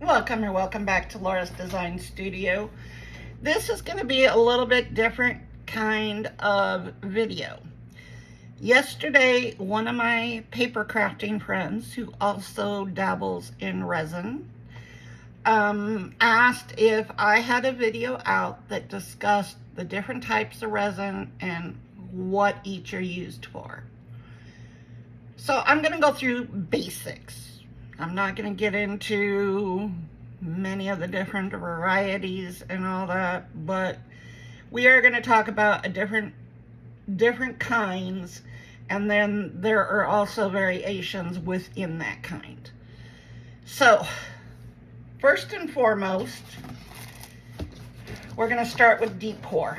Welcome or welcome back to Laura's Design Studio. This is going to be a little bit different kind of video. Yesterday, one of my paper crafting friends who also dabbles in resin asked if I had a video out that discussed the different types of resin and what each are used for. So I'm going to go through basics. I'm not going to get into many of the different varieties and all that, but we are going to talk about different kinds, and then there are also variations within that kind. So first and foremost, we're going to start with deep pour.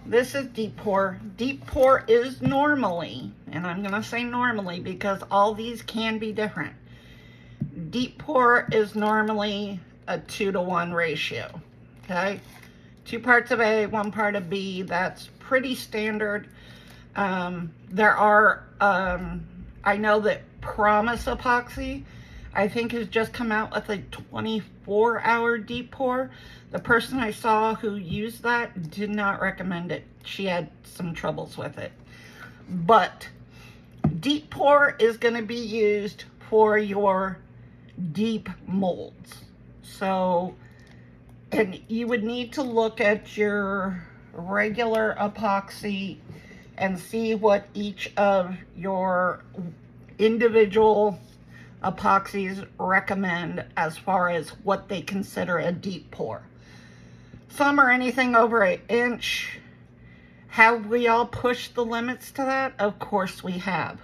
This is deep pour. Deep pour is normally, and I'm going to say normally because all these can be different. Deep pour is normally a 2-to-1 ratio, okay? 2 parts of A, 1 part of B. That's pretty standard. There are, I know that Promise Epoxy, I think, has just come out with a 24-hour deep pour. The person I saw who used that did not recommend it. She had some troubles with it. But deep pour is going to be used for your deep molds. So, and you would need to look at your regular epoxy and see what each of your individual epoxies recommend as far as what they consider a deep pour. Some are anything over 1 inch. Have we all pushed the limits to that? Of course we have.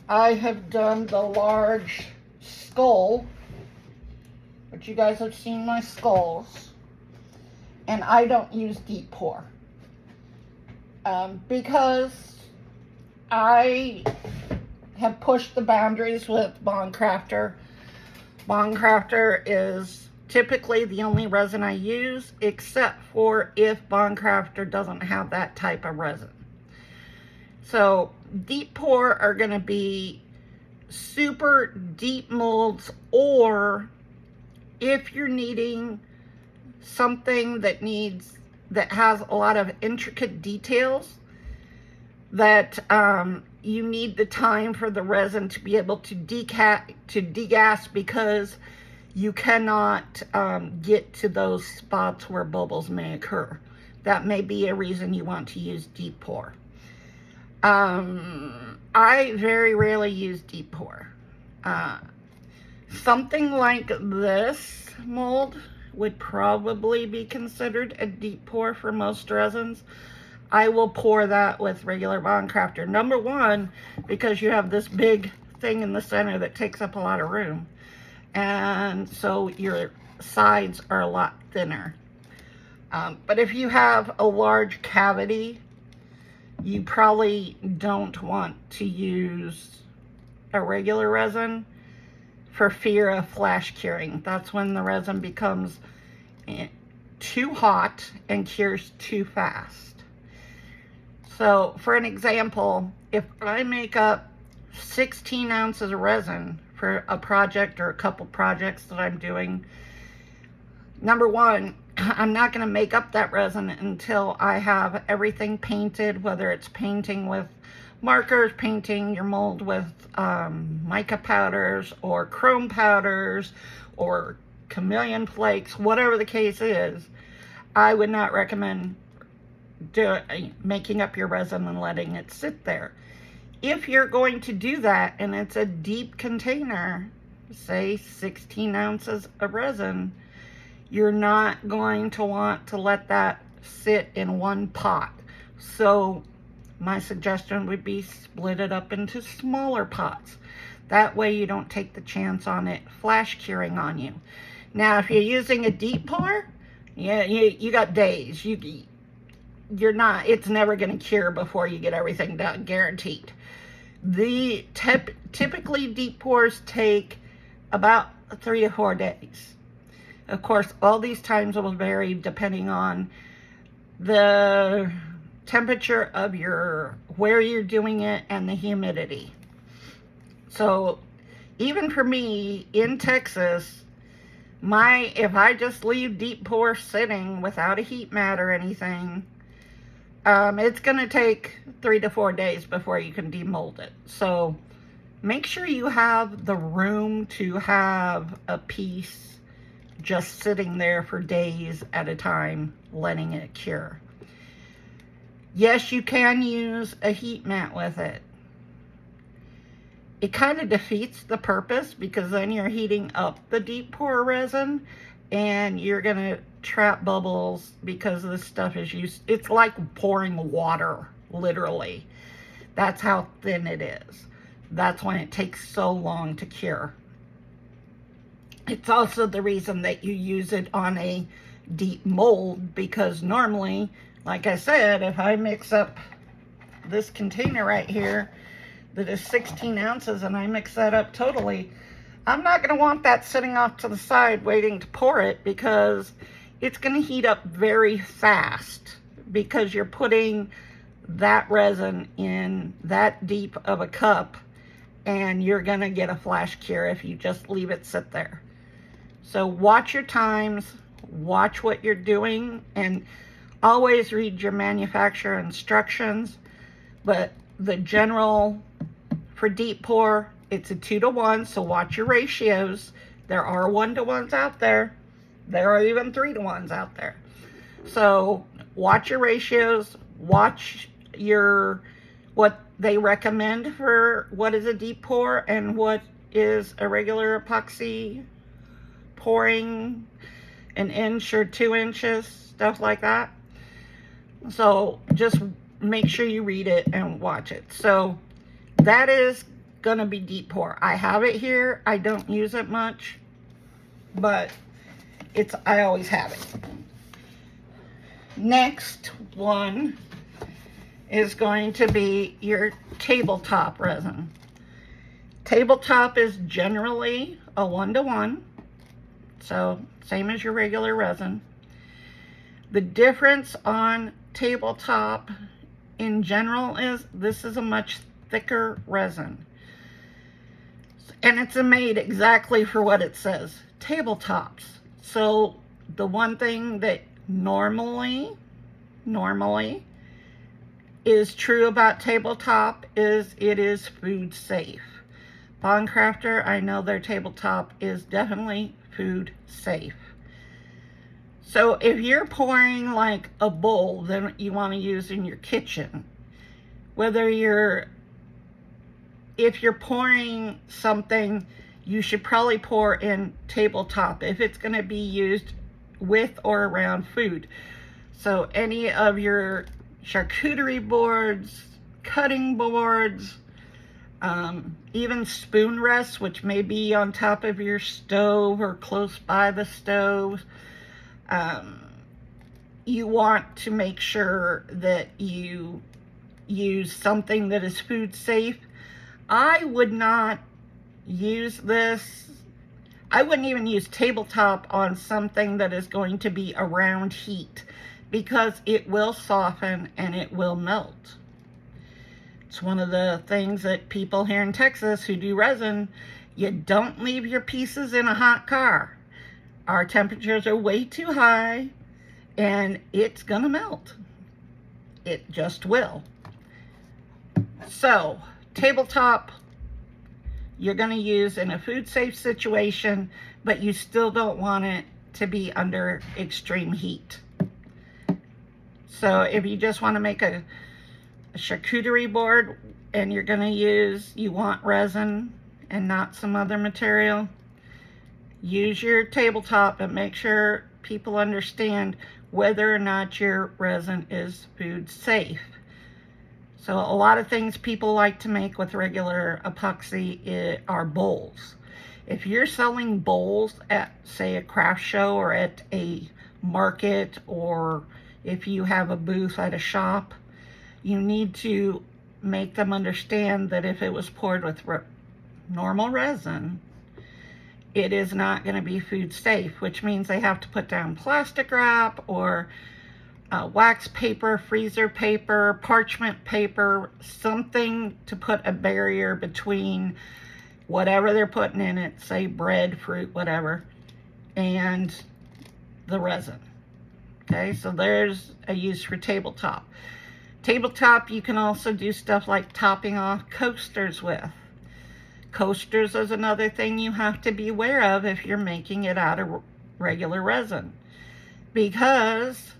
I have done the large skull, but you guys have seen my skulls, and I don't use deep pour because I have pushed the boundaries with Bond Crafter. Bond Crafter is typically the only resin I use, except for if Bond Crafter doesn't have that type of resin. So deep pour are going to be super deep molds, or if you're needing something that has a lot of intricate details, that you need the time for the resin to be able to degas, because you cannot get to those spots where bubbles may occur. That may be a reason you want to use deep pour. I very rarely use deep pour. Something like this mold would probably be considered a deep pour for most resins. I will pour that with regular Bond Crafter. Number one, because you have this big thing in the center that takes up a lot of room, and so your sides are a lot thinner. But if you have a large cavity, you probably don't want to use a regular resin for fear of flash curing. That's when the resin becomes too hot and cures too fast. So for an example, if I make up 16 ounces of resin for a project or a couple projects that I'm doing, number one, I'm not going to make up that resin until I have everything painted, whether it's painting with markers, painting your mold with mica powders or chrome powders or chameleon flakes, whatever the case is. I would not recommend making up your resin and letting it sit there. If you're going to do that and it's a deep container, say 16 ounces of resin, you're not going to want to let that sit in one pot. So my suggestion would be split it up into smaller pots. That way you don't take the chance on it flash curing on you. Now, if you're using a deep pour, yeah, you got days. It's never going to cure before you get everything done, guaranteed. Typically deep pours take about 3 to 4 days. Of course, all these times will vary depending on the temperature of where you're doing it and the humidity. So even for me in Texas, If I just leave deep pour sitting without a heat mat or anything, it's going to take 3 to 4 days before you can demold it. So make sure you have the room to have a piece just sitting there for days at a time, letting it cure. Yes, you can use a heat mat with it. It kind of defeats the purpose, because then you're heating up the deep pour resin and you're going to trap bubbles, because this stuff is used. It's like pouring water, literally. That's how thin it is. That's when it takes so long to cure. It's also the reason that you use it on a deep mold, because normally, like I said, if I mix up this container right here that is 16 ounces and I mix that up totally, I'm not going to want that sitting off to the side waiting to pour it, because it's going to heat up very fast, because you're putting that resin in that deep of a cup, and you're going to get a flash cure if you just leave it sit there. So watch your times, watch what you're doing, and always read your manufacturer instructions. But the general for deep pour, it's a 2 to 1, so watch your ratios. There are 1 to 1s out there. There are even 3 to 1s out there. So watch your ratios, watch what they recommend for what is a deep pour and what is a regular epoxy pouring, 1 inch or 2 inches, stuff like that. So just make sure you read it and watch it. So that is gonna be deep pour. I have it here. I don't use it much, but I always have it. Next one is going to be your tabletop resin. Tabletop is generally a 1 to 1, so same as your regular resin. The difference on tabletop in general is this is a much thicker resin, and it's made exactly for what it says, tabletops. So the one thing that normally is true about tabletop is it is food safe. Craftor, I know their tabletop is definitely food safe. So if you're pouring like a bowl that you want to use in your kitchen, if you're pouring something, you should probably pour in tabletop if it's going to be used with or around food. So any of your charcuterie boards, cutting boards, even spoon rests, which may be on top of your stove or close by the stove, you want to make sure that you use something that is food safe. I would not use this. I wouldn't even use tabletop on something that is going to be around heat, because it will soften and it will melt. It's one of the things that people here in Texas who do resin, you don't leave your pieces in a hot car. Our temperatures are way too high and it's gonna melt. It just will. So tabletop, you're going to use in a food safe situation, but you still don't want it to be under extreme heat. So if you just want to make a charcuterie board and you want resin and not some other material, use your tabletop, and make sure people understand whether or not your resin is food safe. So a lot of things people like to make with regular epoxy are bowls. If you're selling bowls at, say, a craft show or at a market, or if you have a booth at a shop, you need to make them understand that if it was poured with normal resin, it is not going to be food safe, which means they have to put down plastic wrap or wax paper, freezer paper, parchment paper, something to put a barrier between whatever they're putting in it, say bread, fruit, whatever, and the resin. Okay, so there's a use for tabletop. Tabletop, you can also do stuff like topping off coasters with. Coasters is another thing you have to be aware of if you're making it out of regular resin. Because,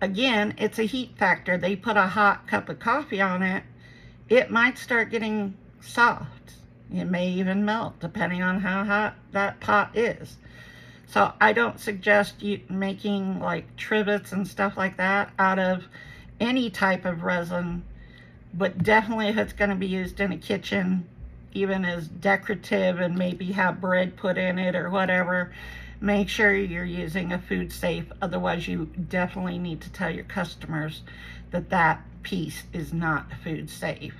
again, it's a heat factor. They put a hot cup of coffee on it, it might start getting soft. It may even melt, depending on how hot that pot is. So I don't suggest you making like trivets and stuff like that out of any type of resin, but definitely if it's going to be used in a kitchen, even as decorative and maybe have bread put in it or whatever, make sure you're using a food safe. Otherwise, you definitely need to tell your customers that that piece is not food safe.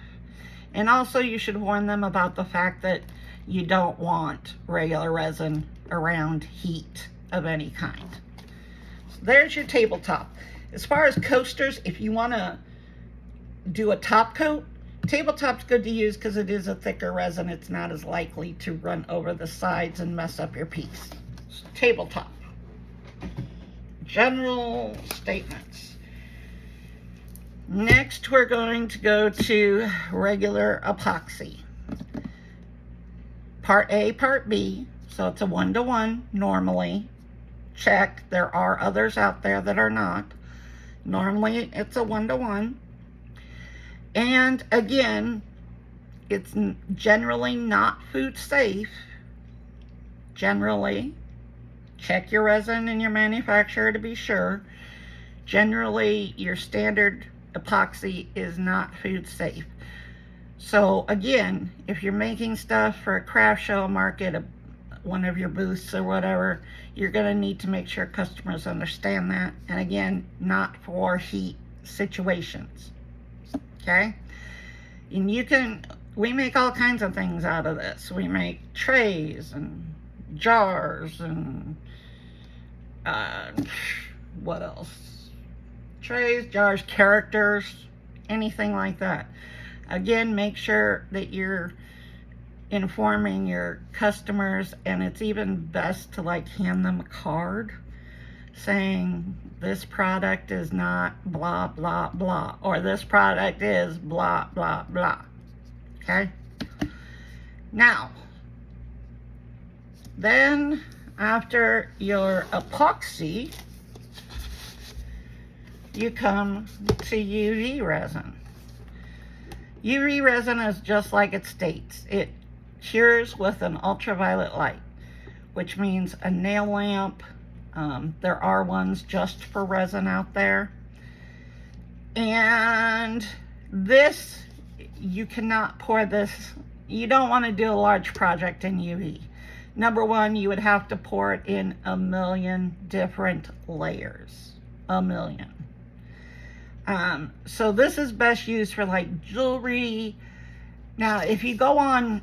And also you should warn them about the fact that you don't want regular resin around heat of any kind. So there's your tabletop. As far as coasters, if you want to do a top coat, tabletop's good to use because it is a thicker resin. It's not as likely to run over the sides and mess up your piece. So, tabletop. General statements. Next, we're going to go to regular epoxy. Part A, Part B. So it's a 1-to-1 normally. Check. There are others out there that are not. Normally, it's a 1-to-1. And again, it's generally not food safe. Generally, check your resin and your manufacturer to be sure. Generally, your standard epoxy is not food safe. So again, if you're making stuff for a craft show, market, one of your booths or whatever, you're going to need to make sure customers understand that. And again, not for heat situations. Okay? And we make all kinds of things out of this. We make trays and jars and what else? Trays, jars, characters, anything like that. Again, make sure that you're informing your customers, and it's even best to like hand them a card saying this product is not blah blah blah, or this product is blah blah blah. Okay, now then after your epoxy, you come to UV resin. UV resin is just like it states. It cures with an ultraviolet light, which means a nail lamp. There are ones just for resin out there. And this, you cannot pour this. You don't want to do a large project in UV. Number one, you would have to pour it in a million different layers. A million. So this is best used for like jewelry. Now, if you go on,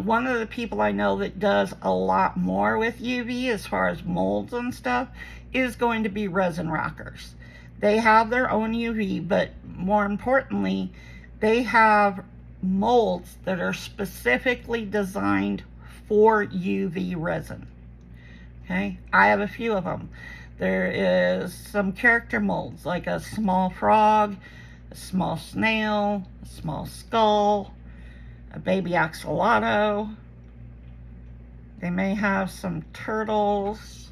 one of the people I know that does a lot more with UV as far as molds and stuff is going to be Resin Rockers. They have their own UV, but more importantly, they have molds that are specifically designed for UV resin. Okay, I have a few of them. There is some character molds, like a small frog, a small snail, a small skull, a baby axolotl. They may have some turtles.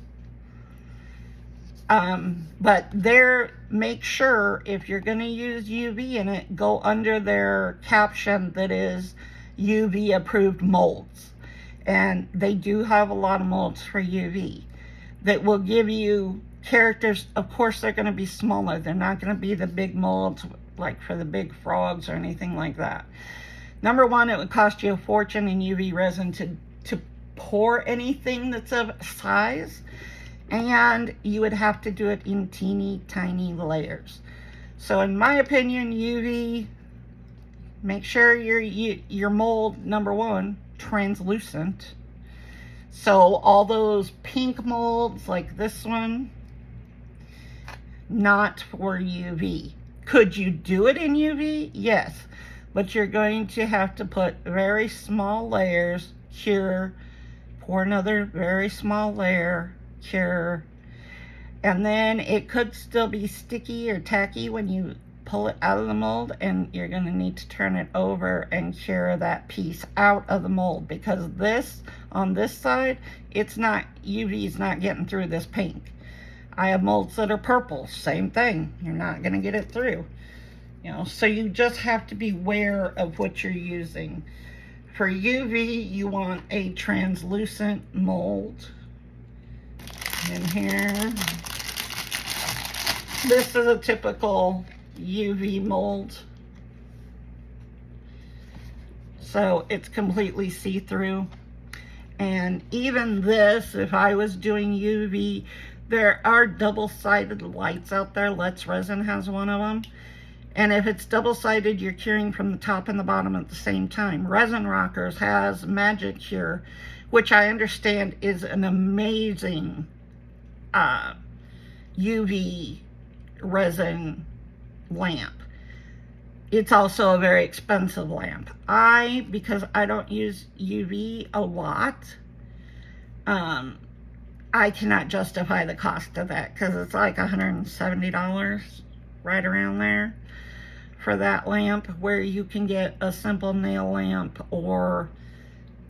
But make sure if you're going to use UV in it, go under their caption that is UV approved molds. And they do have a lot of molds for UV that will give you characters. Of course, they're going to be smaller. They're not going to be the big molds like for the big frogs or anything like that. Number one, it would cost you a fortune in UV resin to pour anything that's of size. And you would have to do it in teeny tiny layers. So in my opinion, UV, make sure your mold, number one, translucent. So all those pink molds like this one, not for UV. Could you do it in UV? Yes, but you're going to have to put very small layers, cure, pour another very small layer, cure, and then it could still be sticky or tacky when you pull it out of the mold, and you're going to need to turn it over and cure that piece out of the mold, because this, on this side, it's not, UV is not getting through this paint. I have molds that are purple, same thing, you're not going to get it through. You know, so you just have to be aware of what you're using. For UV, you want a translucent mold. In here, this is a typical UV mold. So it's completely see-through. And even this, if I was doing UV, there are double-sided lights out there. Let's Resin has one of them. And if it's double-sided, you're curing from the top and the bottom at the same time. Resin Rockers has Magic Cure, which I understand is an amazing UV resin lamp. It's also a very expensive lamp. Because I don't use UV a lot, I cannot justify the cost of that, because it's like $170, right around there, for that lamp, where you can get a simple nail lamp, or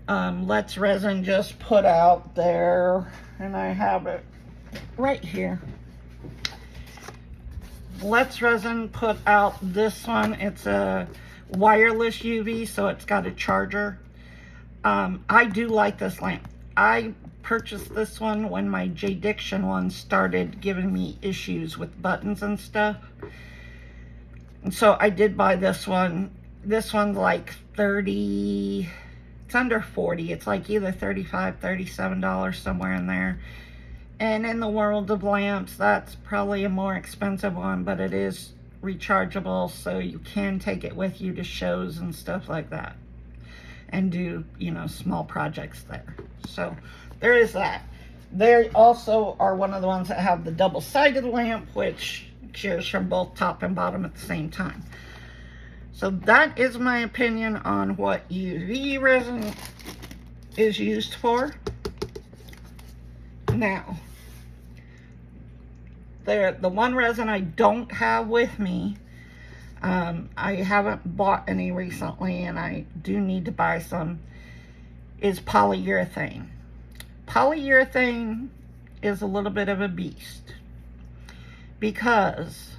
Let's Resin just put out there, and I have it right here. Let's Resin put out this one. It's a wireless UV, so it's got a charger. I do like this lamp. I purchased this one when my J-Diction one started giving me issues with buttons and stuff. And so I did buy this one. This one's like 30, it's under 40. It's like either $35, $37, somewhere in there. And in the world of lamps, that's probably a more expensive one, but it is rechargeable, so you can take it with you to shows and stuff like that, and do, you know, small projects there. So there is that. They also are one of the ones that have the double-sided lamp, which cures from both top and bottom at the same time. So that is my opinion on what UV resin is used for. Now, the one resin I don't have with me, I haven't bought any recently, and I do need to buy some, is polyurethane. Polyurethane is a little bit of a beast, because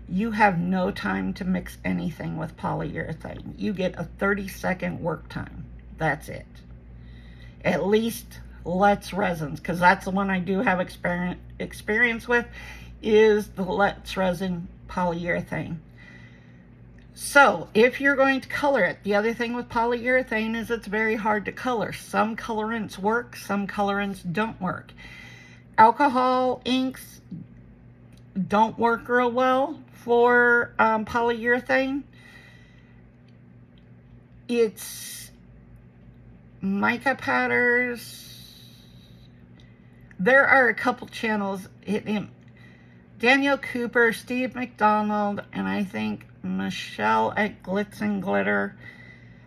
you have no time to mix anything with polyurethane. You get a 30-second work time. That's it. At least Let's Resins, because that's the one I do have experience with, is the Let's Resin polyurethane. So if you're going to color it, the other thing with polyurethane is it's very hard to color. Some colorants work, some colorants don't work. Alcohol inks don't work real well for polyurethane. It's mica powders. There are a couple channels, Daniel Cooper, Steve McDonald, and I think Michelle at Glitz and Glitter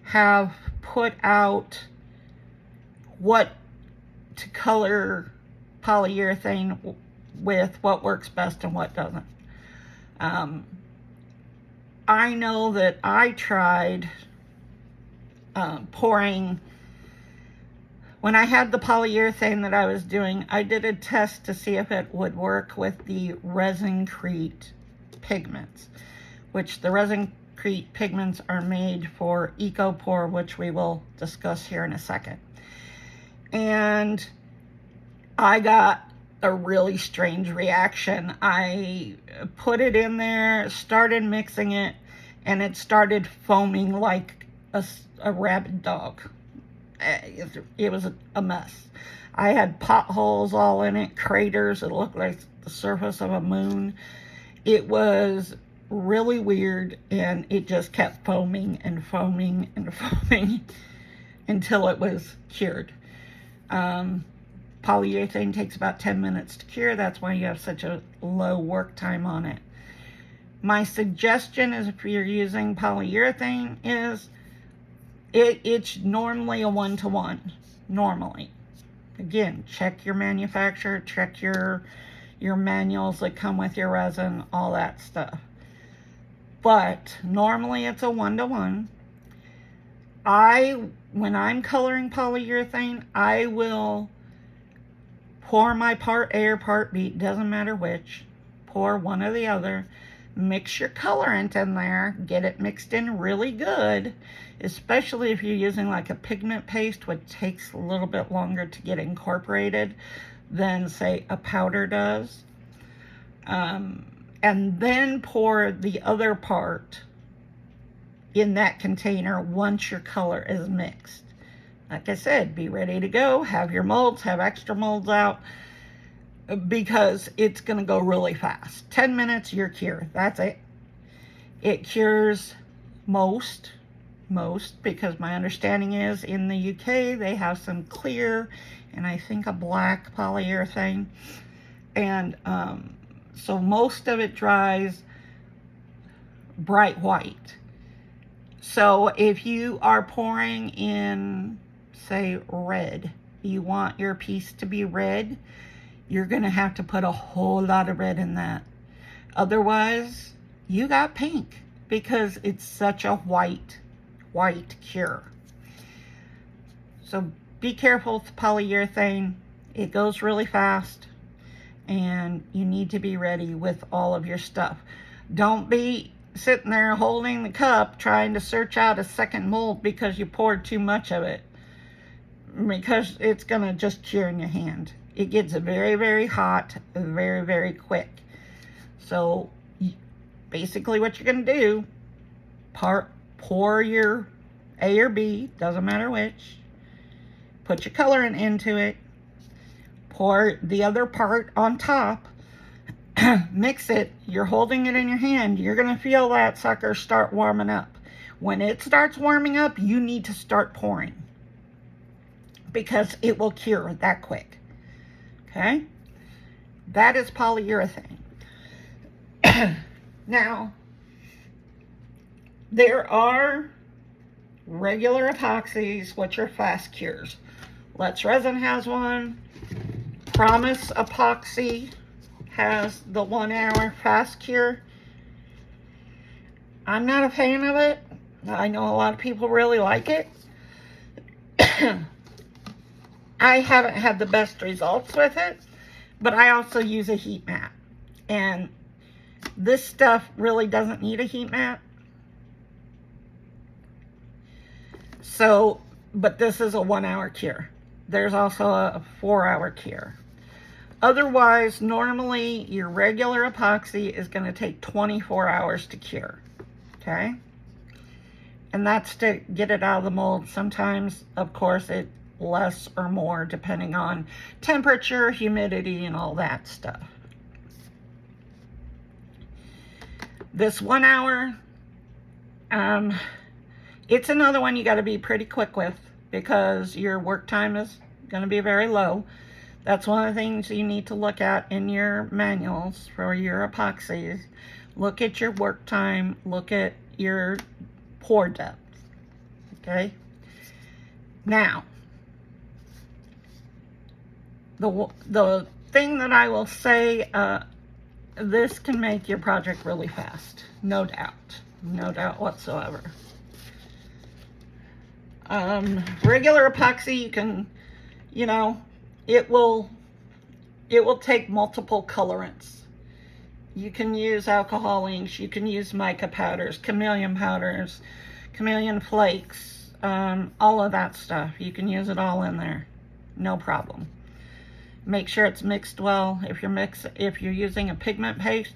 have put out what to color polyurethane with, what works best and what doesn't. I know that I tried pouring, when I had the polyurethane that I was doing, I did a test to see if it would work with the Resincrete pigments, which the Resincrete pigments are made for EcoPore, which we will discuss here in a second. And I got a really strange reaction. I put it in there, started mixing it, and it started foaming like a rabid dog. It was a mess. I had potholes all in it, craters. It looked like the surface of a moon. It was really weird, and it just kept foaming and foaming and foaming until it was cured. Polyurethane takes about 10 minutes to cure. That's why you have such a low work time on it. My suggestion is, if you're using polyurethane, is it's normally a 1-to-1, normally. Again, check your manufacturer, check your manuals that come with your resin, all that stuff. But normally it's a 1-to-1. When I'm coloring polyurethane, I will pour my part A or part B, doesn't matter which, pour one or the other, mix your colorant in there, get it mixed in really good, especially if you're using like a pigment paste, which takes a little bit longer to get incorporated than say a powder does. And then pour the other part in that container once your color is mixed. Like I said, be ready to go, have your molds, have extra molds out, because it's going to go really fast. 10 minutes, you're cured. That's it. It cures most, because my understanding is in the UK they have some clear and I think a black polyurethane, and so most of it dries bright white. So if you are pouring in, say, red, you want your piece to be red, you're going to have to put a whole lot of red in that. Otherwise, you got pink, because it's such a white cure. So be careful with polyurethane. It goes really fast, and you need to be ready with all of your stuff. Don't be sitting there holding the cup trying to search out a second mold because you poured too much of it, because it's going to just cure in your hand. It gets very, very hot very, very quick. So basically what you're going to do, pour your A or B, doesn't matter which, put your colorant into it, pour the other part on top, mix it, you're holding it in your hand, you're going to feel that sucker start warming up. When it starts warming up, you need to start pouring, because it will cure that quick. Okay? That is polyurethane. Now, there are regular epoxies, which are fast cures. Let's Resin has one. Promise Epoxy has the 1 hour fast cure. I'm not a fan of it. I know a lot of people really like it. I haven't had the best results with it, but I also use a heat mat. And this stuff really doesn't need a heat mat. So, but this is a 1 hour cure. There's also a 4 hour cure. Otherwise, normally your regular epoxy is going to take 24 hours to cure. Okay? And that's to get it out of the mold. Sometimes, of course, it's less or more depending on temperature, humidity, and all that stuff. This 1 hour, it's another one you got to be pretty quick with, because your work time is going to be very low. That's one of the things you need to look at in your manuals for your epoxies. Look at your work time, look at your pour depth. Okay? Now, the thing that I will say, this can make your project really fast. No doubt whatsoever. Regular epoxy, you can, it will take multiple colorants. You can use alcohol inks, you can use mica powders, chameleon flakes, all of that stuff. You can use it all in there, no problem. Make sure it's mixed well. If you're using a pigment paste,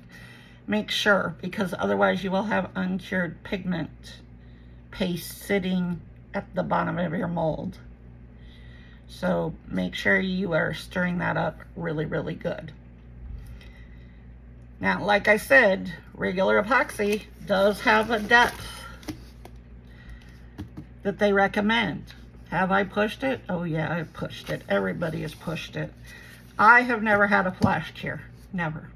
make sure, because otherwise you will have uncured pigment paste sitting at the bottom of your mold. So make sure you are stirring that up really, really good. Now, like I said, regular epoxy does have a depth that they recommend. Have I pushed it? Oh yeah, I've pushed it. Everybody has pushed it. I have never had a flash cure. Never.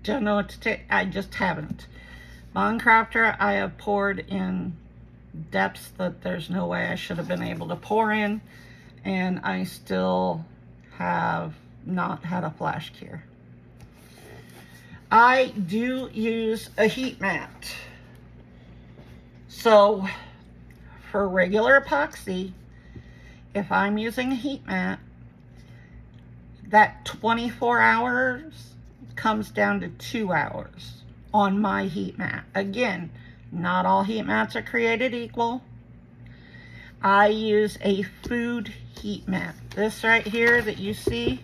Don't know what to take. I just haven't. On Crafter, I have poured in depths that there's no way I should have been able to pour in, and I still have not had a flash cure. I do use a heat mat. So for regular epoxy, if I'm using a heat mat, that 24 hours comes down to 2 hours on my heat mat. Again, not all heat mats are created equal. I use a food heat mat. This right here that you see,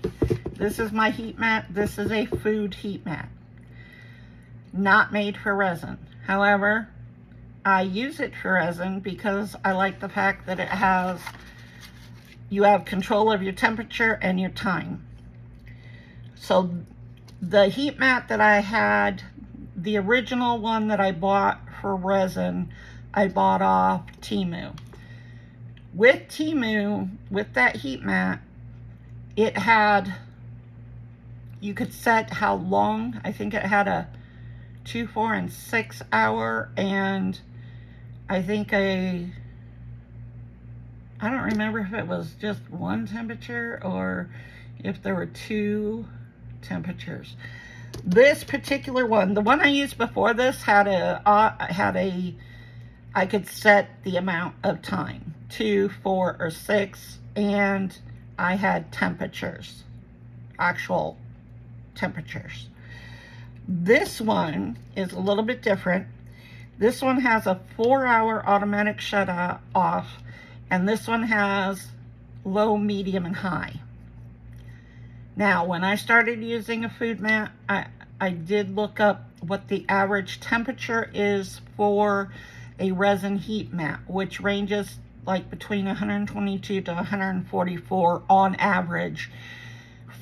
this is my heat mat. This is a food heat mat. Not made for resin. However, I use it for resin because I like the fact that you have control of your temperature and your time. So the heat mat that I had, the original one that I bought for resin, I bought off Temu. With Temu, with that heat mat, it had, you could set how long. I think it had a 2, 4, and 6 hour, and I think I don't remember if it was just one temperature or if there were 2 temperatures. This particular one, the one I used before this, had I could set the amount of time, 2, 4, or 6, and I had temperatures, actual temperatures. This one is a little bit different. This one has a 4-hour automatic shut off, and this one has low, medium, and high. Now, when I started using a food mat, I did look up what the average temperature is for a resin heat mat, which ranges like between 122 to 144 on average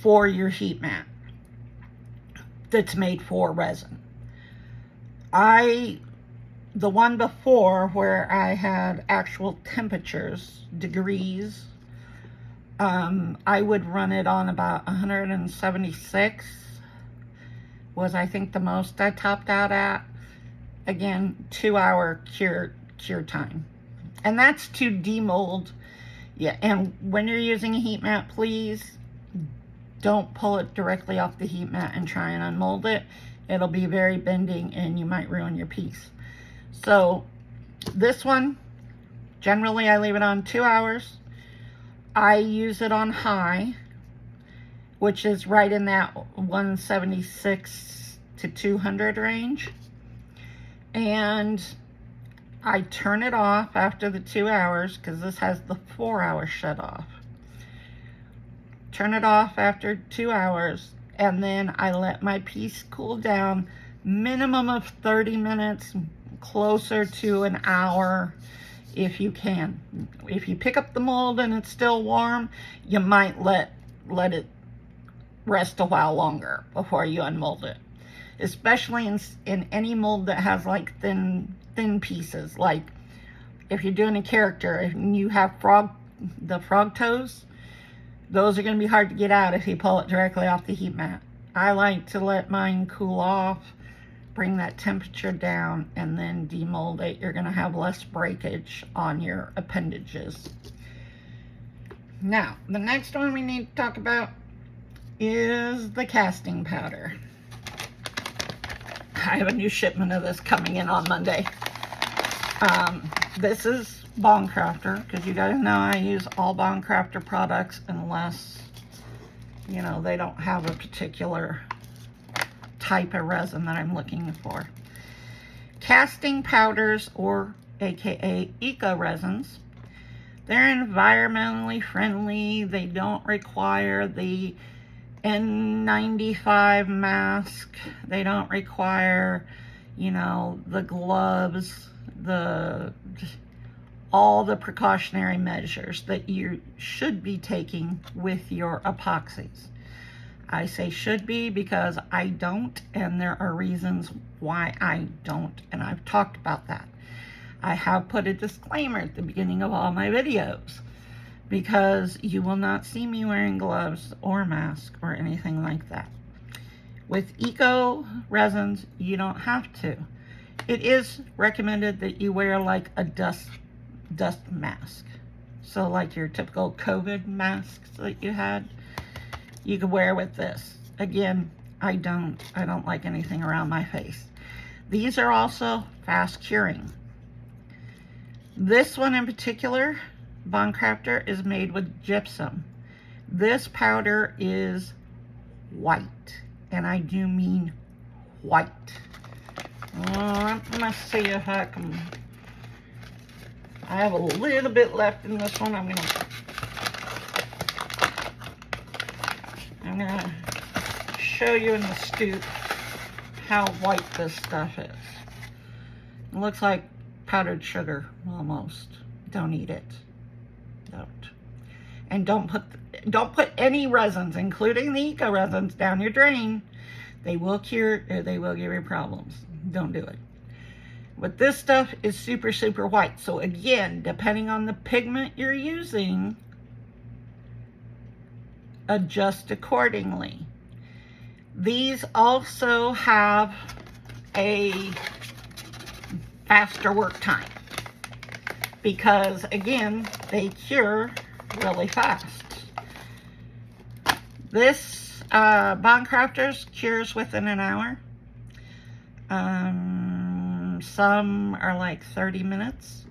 for your heat mat that's made for resin. The one before, where I had actual temperatures, degrees, I would run it on about 176 was, I think, the most I topped out at. Again, 2-hour cure time. And that's to demold. Yeah, and when you're using a heat mat, please don't pull it directly off the heat mat and try and unmold it. It'll be very bending and you might ruin your piece. So this one, generally I leave it on 2 hours. I use it on high, which is right in that 176 to 200 range. And I turn it off after the 2 hours, because this has the 4-hour shut off. Turn it off after 2 hours, and then I let my piece cool down, minimum of 30 minutes, closer to an hour if you can. If you pick up the mold and it's still warm, you might let it rest a while longer before you unmold it. Especially in any mold that has like thin pieces. Like if you're doing a character and you have the frog toes, those are going to be hard to get out if you pull it directly off the heat mat. I like to let mine cool off, bring that temperature down, and then demold it. You're going to have less breakage on your appendages. Now, the next one we need to talk about is the casting powder. I have a new shipment of this coming in on Monday. This is Bond Crafter, because you guys know I use all Bond Crafter products unless, you know, they don't have a particular type of resin that I'm looking for. Casting powders, or aka eco resins, they're environmentally friendly. They don't require the N95 mask. They don't require, you know, the gloves, all the precautionary measures that you should be taking with your epoxies. I say should be because I don't, and there are reasons why I don't, and I've talked about that. I have put a disclaimer at the beginning of all my videos, because you will not see me wearing gloves or mask or anything like that. With eco resins, you don't have to. It is recommended that you wear like a dust mask. So like your typical COVID masks that you had, you could wear with this. Again, I don't like anything around my face. These are also fast curing. This one in particular, Von Craftor, is made with gypsum. This powder is white, and I do mean white. Let me see if I can. I have a little bit left in this one. I'm gonna show you in the scoop how white this stuff is. It looks like powdered sugar almost. Don't eat it. Don't. And don't put any resins, including the eco resins, down your drain. They will cure or they will give you problems. Don't do it. But this stuff is super, super white. So again, depending on the pigment you're using, adjust accordingly. These also have a faster work time because, again, they cure really fast. This Von Craftor's cures within an hour. Some are like 30 minutes.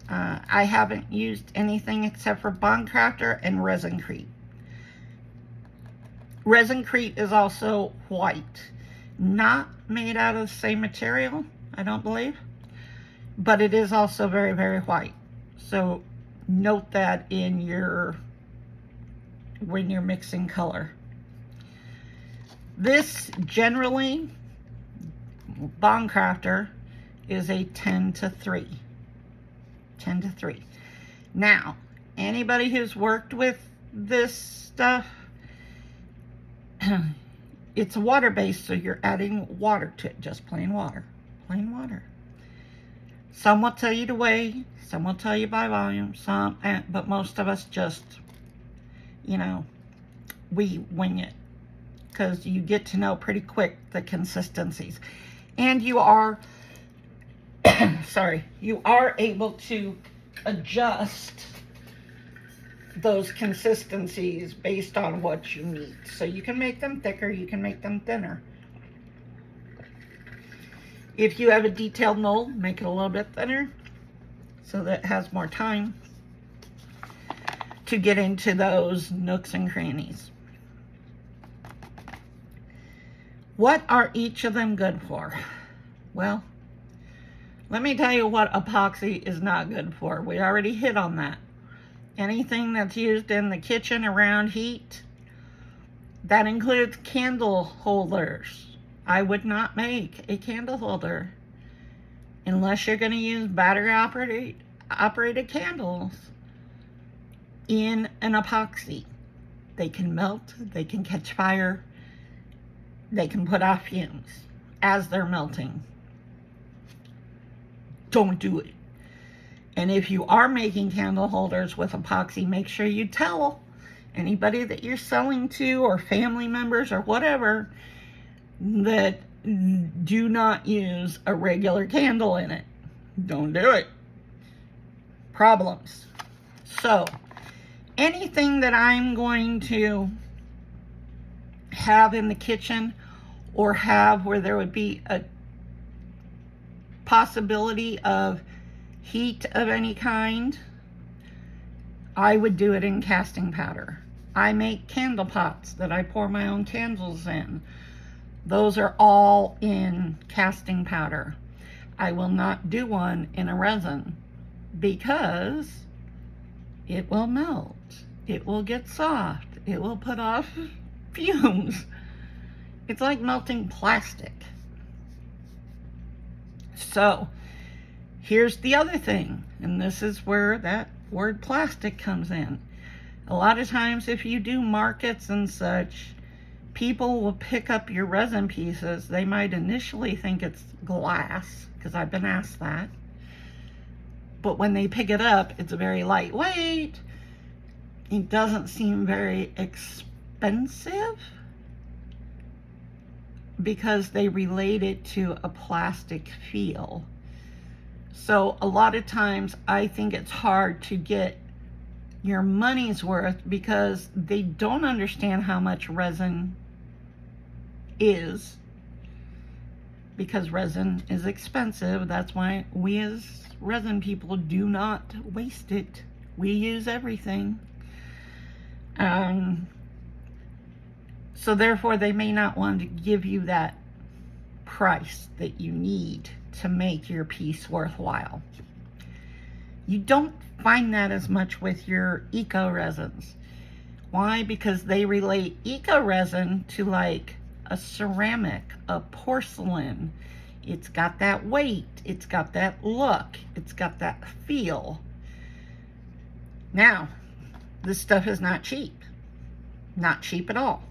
I haven't used anything except for Von Craftor and Resin. Resin is also white. Not made out of the same material, I don't believe. But it is also very, very white. So note that in when you're mixing color. This generally, Von Craftor, is a 10 to 3. 10 to 3. Now, anybody who's worked with this stuff, it's water-based, so you're adding water to it. Just plain water. Plain water. Some will tell you to weigh, some will tell you by volume, but most of us just, we wing it. Because you get to know pretty quick the consistencies. And you are, you are able to adjust those consistencies based on what you need. So you can make them thicker, you can make them thinner. If you have a detailed mold, make it a little bit thinner so that it has more time to get into those nooks and crannies. What are each of them good for? Well, let me tell you what epoxy is not good for. We already hit on that. Anything that's used in the kitchen around heat, that includes candle holders. I would not make a candle holder unless you're going to use battery operated candles in an epoxy. They can melt, they can catch fire, they can put off fumes as they're melting. Don't do it. And if you are making candle holders with epoxy, make sure you tell anybody that you're selling to or family members or whatever that do not use a regular candle in it. Don't do it. Problems. So, anything that I'm going to have in the kitchen or have where there would be a possibility of heat of any kind, I would do it in casting powder. I make candle pots that I pour my own candles in. Those are all in casting powder. I will not do one in a resin because it will melt. It will get soft. It will put off fumes. It's like melting plastic. So, here's the other thing, and this is where that word plastic comes in. A lot of times if you do markets and such, people will pick up your resin pieces. They might initially think it's glass, because I've been asked that. But when they pick it up, it's very lightweight. It doesn't seem very expensive. because they relate it to a plastic feel. So a lot of times I think it's hard to get your money's worth because they don't understand how much resin is, because resin is expensive. That's why we as resin people do not waste it. We use everything. So therefore they may not want to give you that price that you need to make your piece worthwhile. You don't find that as much with your eco resins. Why? Because they relate eco resin to like a ceramic, a porcelain. It's got that weight, it's got that look, it's got that feel. Now, this stuff is not cheap. Not cheap at all.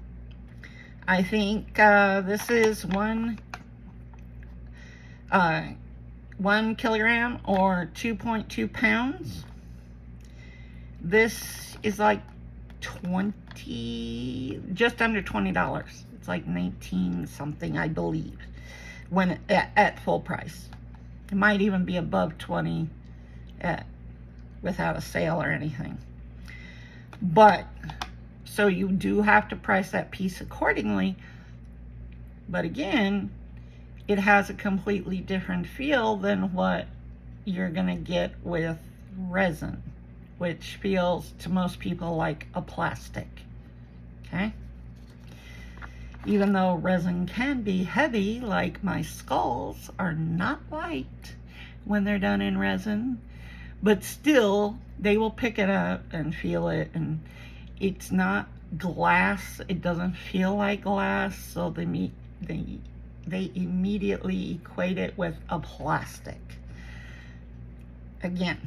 I think this is 1 kilogram or 2.2 pounds. This is like just under $20. It's like 19 something, I believe, when at full price. It might even be above 20 without a sale or anything. But so you do have to price that piece accordingly. But again, it has a completely different feel than what you're gonna get with resin, which feels to most people like a plastic. Okay? Even though resin can be heavy, like my skulls are not light when they're done in resin, but still they will pick it up and feel it, and it's not glass. It doesn't feel like glass, so they immediately equate it with a plastic. Again,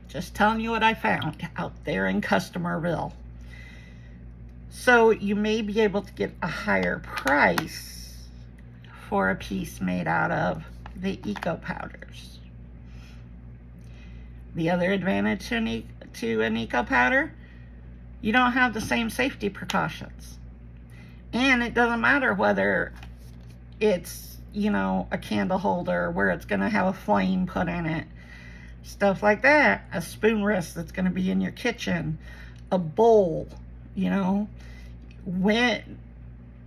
just telling you what I found out there in Customerville. So you may be able to get a higher price for a piece made out of the eco powders. The other advantage to an eco powder, you don't have the same safety precautions. And it doesn't matter whether it's, you know, a candle holder where it's going to have a flame put in it. Stuff like that. A spoon rest that's going to be in your kitchen. A bowl, you know. When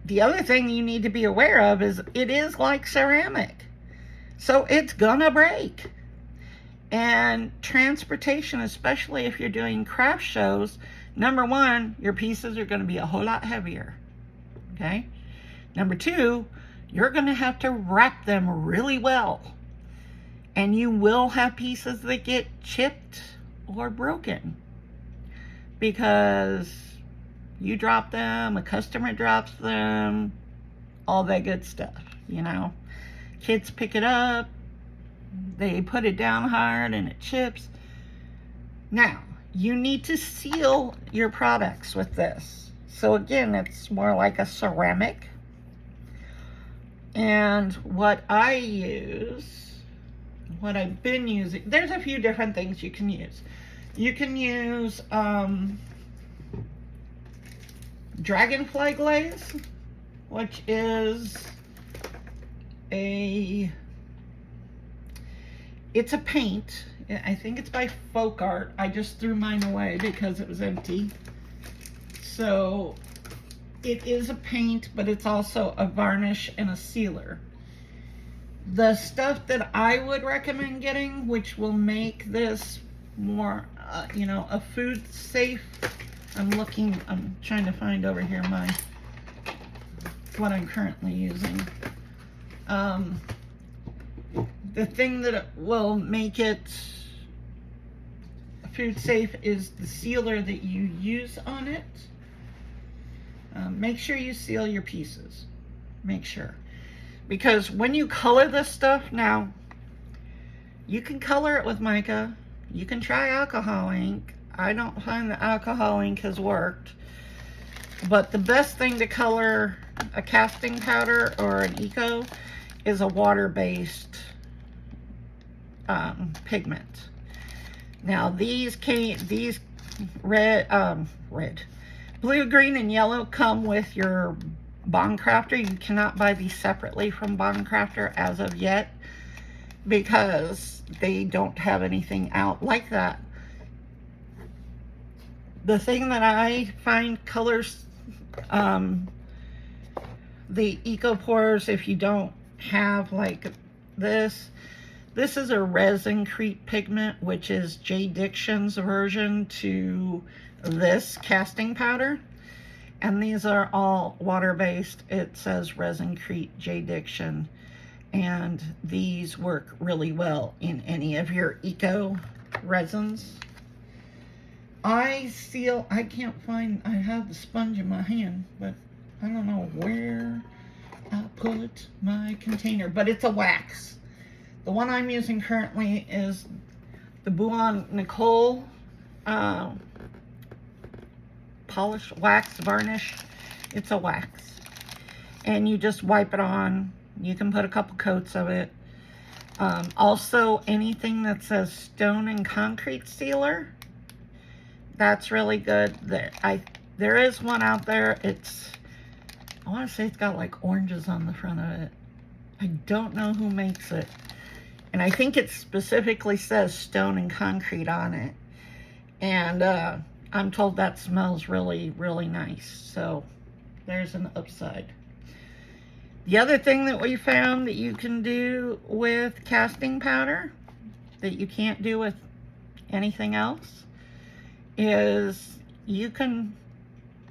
the other thing you need to be aware of is it is like ceramic. So it's going to break. And transportation, especially if you're doing craft shows, number one, your pieces are going to be a whole lot heavier. Okay? Number two, you're going to have to wrap them really well. And you will have pieces that get chipped or broken because you drop them, a customer drops them, all that good stuff, you know. Kids pick it up, they put it down hard and it chips. Now, you need to seal your products with this. So again, it's more like a ceramic. And what I use, what I've been using, there's a few different things you can use. You can use dragonfly glaze, which is it's a paint. I think it's by Folk Art. I just threw mine away because it was empty. So it is a paint, but it's also a varnish and a sealer. The stuff that I would recommend getting, which will make this more, you know, a food safe. I'm trying to find over here what I'm currently using. The thing that will make it food safe is the sealer that you use on it. Make sure you seal your pieces. Make sure. Because when you color this stuff, now, you can color it with mica. You can try alcohol ink. I don't find that alcohol ink has worked. But the best thing to color a casting powder or an eco is a water-based pigment. Now these blue, green, and yellow come with your Bond Crafter. You cannot buy these separately from Bond Crafter as of yet, because they don't have anything out like that. The thing that I find colors the Eco Pores, if you don't have like this is a resin crete pigment, which is J. Dixon's version to this casting powder. And these are all water-based. It says resin crete J. Dixon. And these work really well in any of your eco resins. I can't find, I have the sponge in my hand, but I don't know where I put my container, but it's a wax. The one I'm using currently is the Buon Nicole polish wax varnish. It's a wax, and you just wipe it on. You can put a couple coats of it. Also, anything that says stone and concrete sealer, that's really good. There is one out there. I want to say it's got like oranges on the front of it. I don't know who makes it. And I think it specifically says stone and concrete on it. And I'm told that smells really, really nice. So there's an upside. The other thing that we found that you can do with casting powder that you can't do with anything else is you can,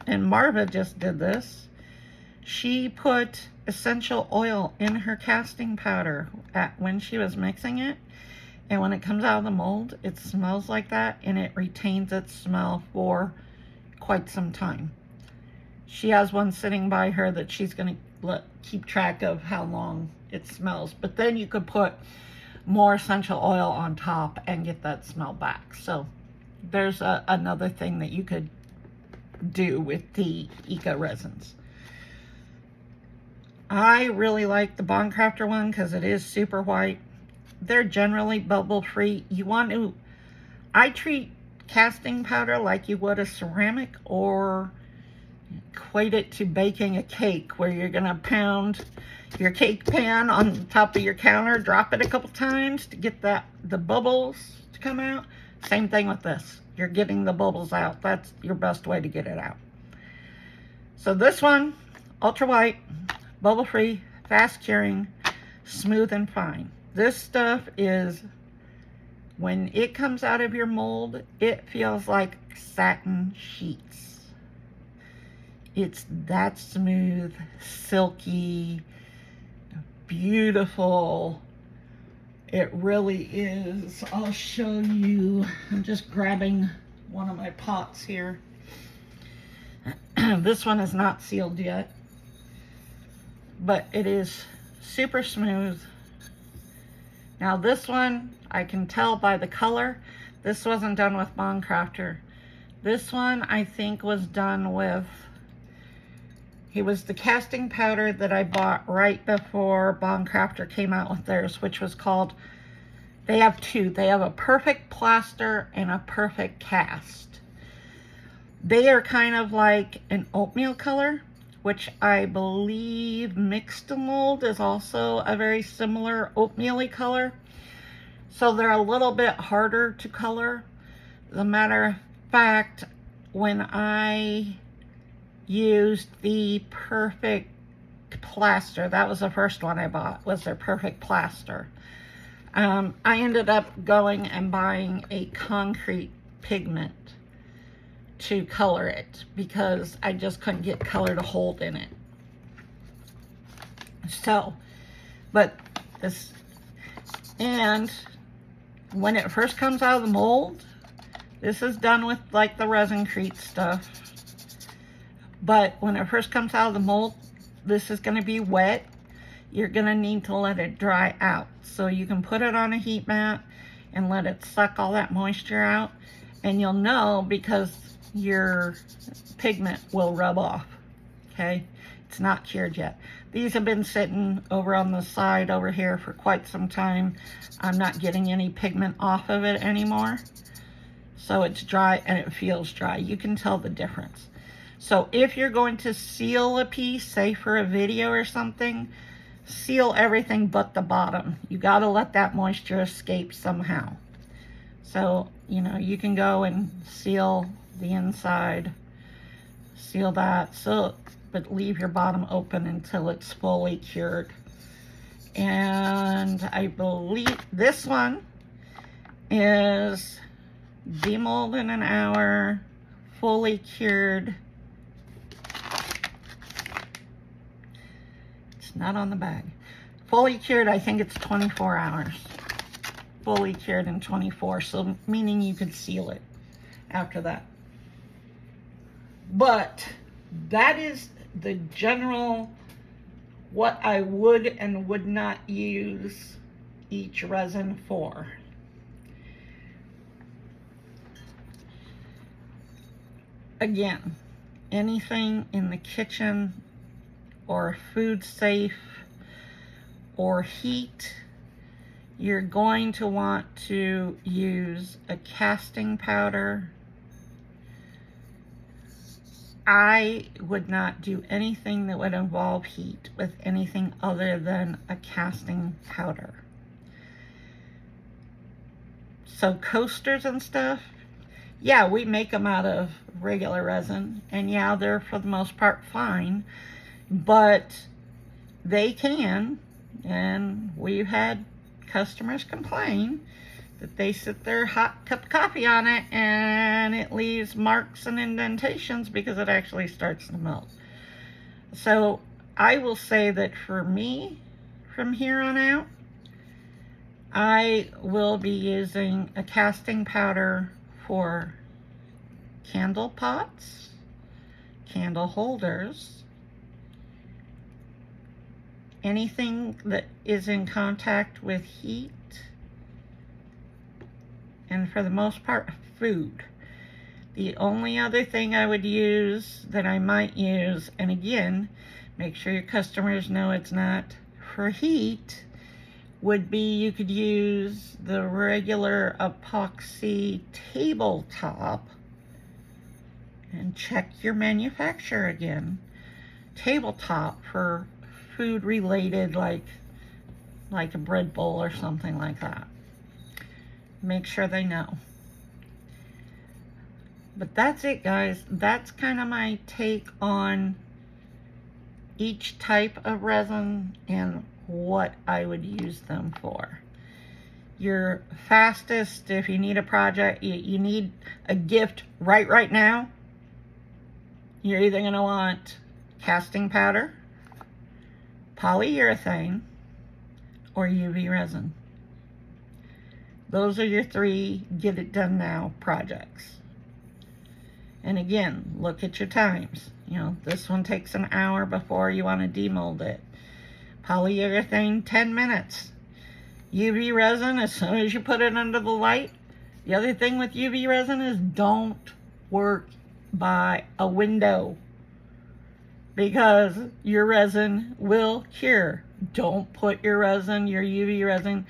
and Marva just did this, she put essential oil in her casting powder when she was mixing it, and when it comes out of the mold, it smells like that, and it retains its smell for quite some time. She has one sitting by her that she's going to keep track of how long it smells, but then you could put more essential oil on top and get that smell back. So there's another thing that you could do with the eco resins. I really like the Bond Crafter one because it is super white. They're generally bubble free. I treat casting powder like you would a ceramic, or equate it to baking a cake, where you're gonna pound your cake pan on top of your counter, drop it a couple times to get the bubbles to come out. Same thing with this. You're getting the bubbles out. That's your best way to get it out. So this one, ultra white, bubble free, fast curing, smooth and fine. This stuff is, when it comes out of your mold, it feels like satin sheets. It's that smooth, silky, beautiful. It really is. I'll show you. I'm just grabbing one of my pots here. This one is not sealed yet, but it is super smooth. Now this one, I can tell by the color, this wasn't done with Bond Crafter. This one I think was done with, it was the casting powder that I bought right before Bond Crafter came out with theirs, which was called, they have two. They have a perfect plaster and a perfect cast. They are kind of like an oatmeal color, which I believe mixed mold is also a very similar oatmeal-y color. So they're a little bit harder to color. As a matter of fact, when I used the perfect plaster, that was the first one I bought, was their perfect plaster. I ended up going and buying a concrete pigment to color it because I just couldn't get color to hold in it. So, but this, and when it first comes out of the mold, this is done with like the resin crete stuff. But when it first comes out of the mold, this is going to be wet. You're going to need to let it dry out. So you can put it on a heat mat and let it suck all that moisture out. And you'll know because your pigment will rub off. Okay? It's not cured yet. These have been sitting over on the side over here for quite some time. I'm not getting any pigment off of it anymore. So it's dry and it feels dry. You can tell the difference. So if you're going to seal a piece, say for a video or something, seal everything but the bottom. You got to let that moisture escape somehow. So, you know, you can go and seal the inside, seal that, so, but leave your bottom open until it's fully cured. And I believe this one is demold in an hour, fully cured. It's not on the bag. Fully cured, I think it's 24 hours. Fully cured in 24, so meaning you could seal it after that. But that is the general what I would and would not use each resin for. Again, anything in the kitchen or food safe or heat, you're going to want to use a casting powder. I would not do anything that would involve heat with anything other than a casting powder. So coasters and stuff, yeah, we make them out of regular resin, and yeah, they're for the most part fine, but they can, and we've had customers complain that they sit their hot cup of coffee on it and it leaves marks and indentations because it actually starts to melt. So I will say that for me, from here on out, I will be using a casting powder for candle pots, candle holders, anything that is in contact with heat, and for the most part, food. The only other thing I would use that I might use, and again, make sure your customers know it's not for heat, would be you could use the regular epoxy tabletop, and check your manufacturer again. Tabletop for food related, like a bread bowl or something like that. Make sure they know. But that's it, guys. That's kind of my take on each type of resin and what I would use them for. Your fastest, if you need a project, you need a gift right now, you're either going to want casting powder, polyurethane, or UV resin. Those are your 3 get it done now projects. And again, look at your times. You know, this one takes an hour before you want to demold it. Polyurethane, 10 minutes. UV resin, as soon as you put it under the light. The other thing with UV resin is don't work by a window, because your resin will cure. Don't put your resin, your UV resin,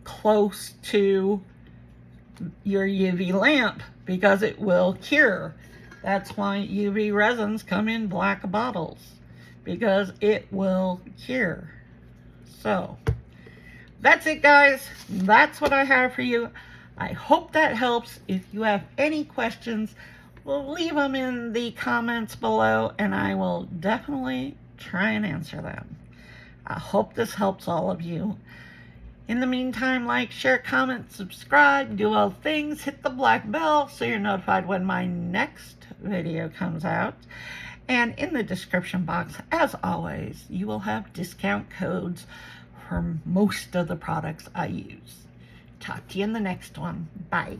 close to your UV lamp, because it will cure. That's why UV resins come in black bottles, because it will cure. So that's it, guys. That's what I have for you. I hope that helps. If you have any questions, leave them in the comments below and I will definitely try and answer them. I hope this helps all of you. In the meantime, like, share, comment, subscribe, do all things, hit the black bell so you're notified when my next video comes out. And in the description box, as always, you will have discount codes for most of the products I use. Talk to you in the next one. Bye.